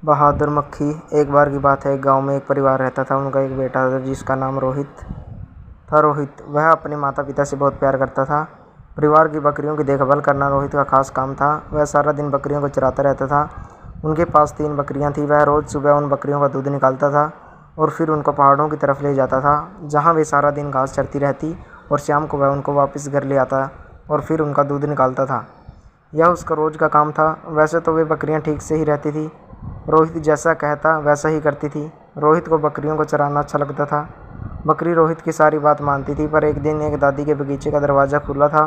बहादुर मक्खी। एक बार की बात है, एक गांव में एक परिवार रहता था। उनका एक बेटा था जिसका नाम रोहित था। रोहित वह अपने माता पिता से बहुत प्यार करता था। परिवार की बकरियों की देखभाल करना रोहित का खास काम था। वह सारा दिन बकरियों को चराता रहता था। उनके पास 3 बकरियां थीं। वह रोज़ सुबह उन बकरियों का दूध निकालता था और फिर उनको पहाड़ों की तरफ ले जाता था, जहाँ वे सारा दिन घास चरती रहती, और शाम को वह उनको वापस घर ले आता और फिर उनका दूध निकालता था। यह उसका रोज़ का काम था। वैसे तो वे बकरियां ठीक से ही रहती थी। रोहित जैसा कहता वैसा ही करती थी। रोहित को बकरियों को चराना अच्छा लगता था। बकरी रोहित की सारी बात मानती थी। पर एक दिन एक दादी के बगीचे का दरवाज़ा खुला था,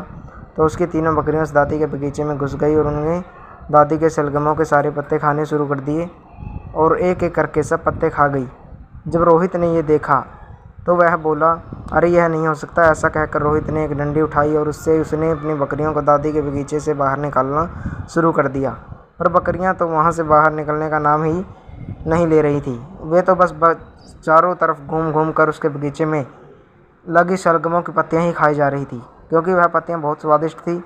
तो उसकी तीनों बकरियां उस दादी के बगीचे में घुस गई और उन्होंने दादी के शलगमों के सारे पत्ते खाने शुरू कर दिए और एक एक करके सब पत्ते खा गई। जब रोहित ने ये देखा तो वह बोला, अरे यह नहीं हो सकता। ऐसा कहकर रोहित ने एक डंडी उठाई और उससे उसने अपनी बकरियों को दादी के बगीचे से बाहर निकालना शुरू कर दिया। पर बकरियां तो वहां से बाहर निकलने का नाम ही नहीं ले रही थी। वे तो बस चारों तरफ घूम घूम कर उसके बगीचे में लगी शलगमों की पत्तियां ही खाई जा रही थी, क्योंकि वह पत्तियां बहुत स्वादिष्ट थी।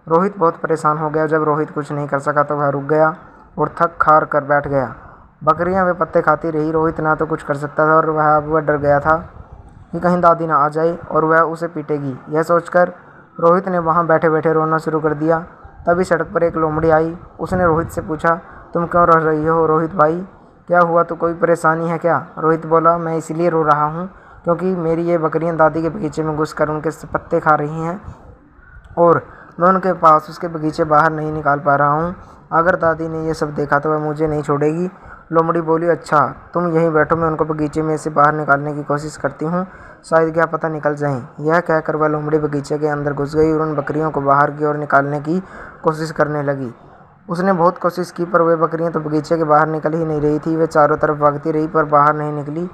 रोहित बहुत परेशान हो गया। जब रोहित कुछ नहीं कर सका तो वह रुक गया और थक हार कर बैठ गया। बकरियां वे पत्ते खाती रही। रोहित ना तो कुछ कर सकता था और वह डर गया था कि कहीं दादी ना आ जाए और वह उसे पीटेगी। यह सोचकर रोहित ने वहां बैठे बैठे रोना शुरू कर दिया। तभी सड़क पर एक लोमड़ी आई। उसने रोहित से पूछा, तुम क्यों रो रही हो रोहित भाई? क्या हुआ? तो कोई परेशानी है क्या? रोहित बोला, मैं इसलिए रो रहा हूँ क्योंकि मेरी ये बकरियां दादी के बगीचे में घुस कर उनके पत्ते खा रही हैं और मैं उनके पास उसके बगीचे बाहर नहीं निकाल पा रहा हूँ। अगर दादी ने यह सब देखा तो वह मुझे नहीं छोड़ेगी। लोमड़ी बोली, अच्छा तुम यहीं बैठो, मैं उनको बगीचे में से बाहर निकालने की कोशिश करती हूँ, शायद क्या पता निकल जाएं। यह कहकर वह लोमड़ी बगीचे के अंदर घुस गई और उन बकरियों को बाहर की ओर निकालने की कोशिश करने लगी। उसने बहुत कोशिश की पर वे बकरियां तो बगीचे के बाहर निकल ही नहीं रही थी। वे चारों तरफ भागती रही पर बाहर नहीं निकली।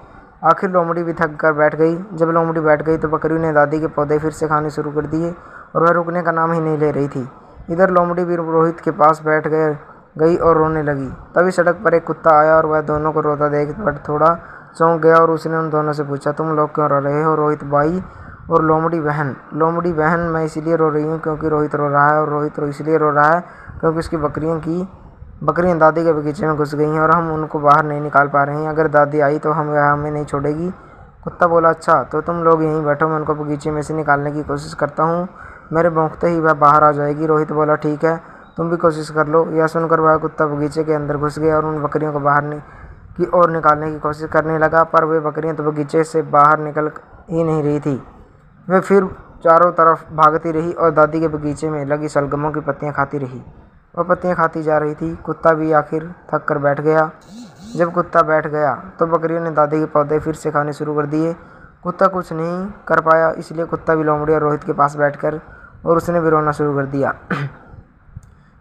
आखिर लोमड़ी भी थक कर बैठ गई। जब लोमड़ी बैठ गई तो बकरियों ने दादी के पौधे फिर से खाने शुरू कर दिए और वह रुकने का नाम ही नहीं ले रही थी। इधर लोमड़ी भी रोहित के पास बैठ गई और रोने लगी। तभी सड़क पर एक कुत्ता आया और वह दोनों को रोता देख कर थोड़ा चौंक गया और उसने उन दोनों से पूछा, तुम लोग क्यों रो रहे हो? रोहित भाई और लोमड़ी बहन। लोमड़ी बहन, मैं इसलिए रो रही हूँ क्योंकि रोहित रो रहा है, और रोहित इसलिए रो रहा है क्योंकि उसकी बकरियां दादी के बगीचे में घुस गई हैं और हम उनको बाहर नहीं निकाल पा रहे हैं। अगर दादी आई तो हमें नहीं छोड़ेगी। कुत्ता बोला, अच्छा तो तुम लोग यहीं बैठो, मैं उनको बगीचे में से निकालने की कोशिश करता हूँ, मेरे भौंकते ही वह बाहर आ जाएगी। रोहित बोला, ठीक है, तुम भी कोशिश कर लो। यह सुनकर वह कुत्ता बगीचे के अंदर घुस गया और उन बकरियों को बाहर की ओर निकालने की कोशिश करने लगा। पर वे बकरियां तो बगीचे से बाहर निकल ही नहीं रही थी। वे फिर चारों तरफ भागती रही और दादी के बगीचे में लगी शलगमों की पत्तियां खाती रही। वह पत्तियां खाती जा रही थी। कुत्ता भी आखिर थक कर बैठ गया। जब कुत्ता बैठ गया तो बकरियों ने दादी के पौधे फिर से खाने शुरू कर दिए। कुत्ता कुछ नहीं कर पाया, इसलिए कुत्ता भी लोमड़ी और रोहित के पास बैठकर और उसने भी रोना शुरू कर दिया।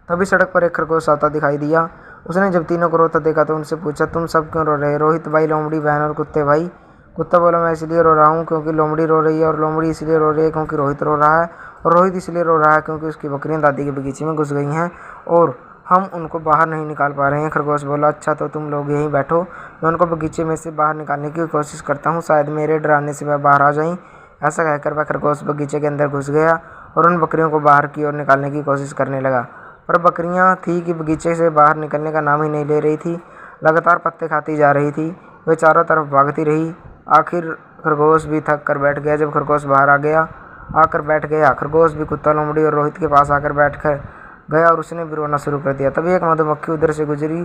तभी सड़क पर एक खरगोश आता दिखाई दिया। उसने जब तीनों को रोता देखा तो उनसे पूछा, तुम सब क्यों रो रहे? रोहित भाई, लोमड़ी बहन और कुत्ते भाई। कुत्ता बोला, मैं इसलिए रो रहा हूँ क्योंकि लोमड़ी रो रही है, और लोमड़ी इसलिए रो रही है क्योंकि रोहित रो रहा है, और रोहित इसलिए रो रहा है क्योंकि उसकी बकरियां दादी के बगीचे में घुस गई हैं और हम उनको बाहर नहीं निकाल पा रहे हैं। खरगोश बोला, अच्छा तो तुम लोग यहीं बैठो, मैं उनको बगीचे में से बाहर निकालने की कोशिश करता हूँ, शायद मेरे डराने से वह बाहर आ जाएं। ऐसा कहकर वह खरगोश बगीचे के अंदर घुस गया और उन बकरियों को बाहर की ओर निकालने की कोशिश करने लगा। पर बकरियां थी कि बगीचे से बाहर निकलने का नाम ही नहीं ले रही थी। लगातार पत्ते खाती जा रही थी। वे चारों तरफ भागती रही। आखिर खरगोश भी थक कर बैठ गया। जब खरगोश बाहर आकर बैठ गया, खरगोश भी कुत्ता, लोमड़ी और रोहित के पास आकर बैठ कर गया और उसने भी रोना शुरू कर दिया। तभी एक मधुमक्खी उधर से गुजरी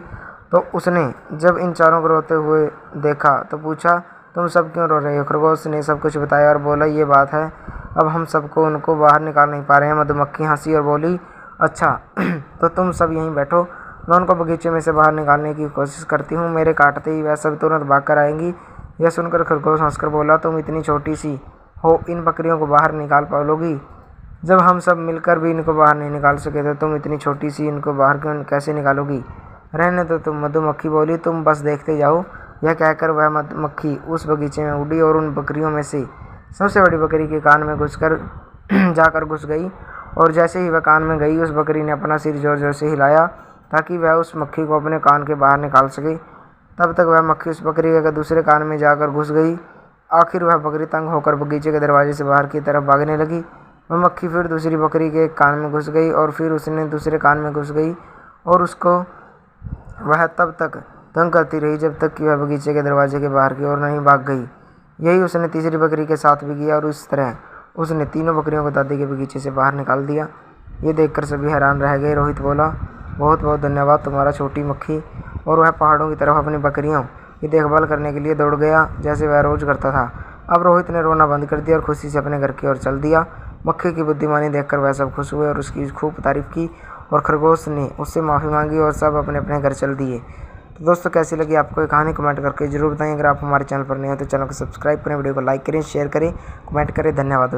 तो उसने जब इन चारों को रोते हुए देखा तो पूछा, तुम सब क्यों रो रहे हो? खरगोश ने सब कुछ बताया और बोला, ये बात है, अब हम सबको उनको बाहर निकाल नहीं पा रहे हैं। मधुमक्खी हंसी और बोली, अच्छा तो तुम सब यहीं बैठो, मैं उनको बगीचे में से बाहर निकालने की कोशिश करती हूँ, मेरे काटते ही वह सब तुरंत भाग कर आएंगी। यह सुनकर खरगोश हंसकर बोला, तुम इतनी छोटी सी हो, इन बकरियों को बाहर निकाल पाओगी? जब हम सब मिलकर भी इनको बाहर नहीं निकाल सके तो तुम इतनी छोटी सी इनको बाहर कैसे निकालोगी? रहने दो तुम। मधुमक्खी बोली, तुम बस देखते जाओ। यह कहकर वह मधुमक्खी उस बगीचे में उड़ी और उन बकरियों में से सबसे बड़ी बकरी के कान में जाकर घुस गई, और जैसे ही वह कान में गई, उस बकरी ने अपना सिर जोर जोर से हिलाया ताकि वह उस मक्खी को अपने कान के बाहर निकाल सके। तब तक वह मक्खी उस बकरी के दूसरे कान में जाकर घुस गई। आखिर वह बकरी तंग होकर बगीचे के दरवाजे से बाहर की तरफ भागने लगी। वह मक्खी फिर दूसरी बकरी के कान में घुस गई और फिर उसने दूसरे कान में घुस गई और उसको वह तब तक तंग करती रही जब तक कि वह बगीचे के दरवाजे के बाहर की ओर नहीं भाग गई। यही उसने तीसरी बकरी के साथ भी किया और इस तरह उसने तीनों बकरियों को दादी के बगीचे से बाहर निकाल दिया। ये देखकर सभी हैरान रह गए। रोहित बोला, बहुत बहुत धन्यवाद तुम्हारा छोटी मक्खी। और वह पहाड़ों की तरफ अपनी बकरियों की देखभाल करने के लिए दौड़ गया जैसे वह रोज करता था। अब रोहित ने रोना बंद कर दिया और खुशी से अपने घर की ओर चल दिया। मक्खी की बुद्धिमानी देखकर वह सब खुश हुए और उसकी खूब तारीफ की और खरगोश ने उससे माफ़ी मांगी और सब अपने अपने घर चल दिए। तो दोस्तों कैसी लगी आपको ये कहानी कमेंट करके जरूर बताएं। अगर आप हमारे चैनल पर नए हो तो चैनल को सब्सक्राइब करें, वीडियो को लाइक करें, शेयर करें, कमेंट करें। धन्यवाद।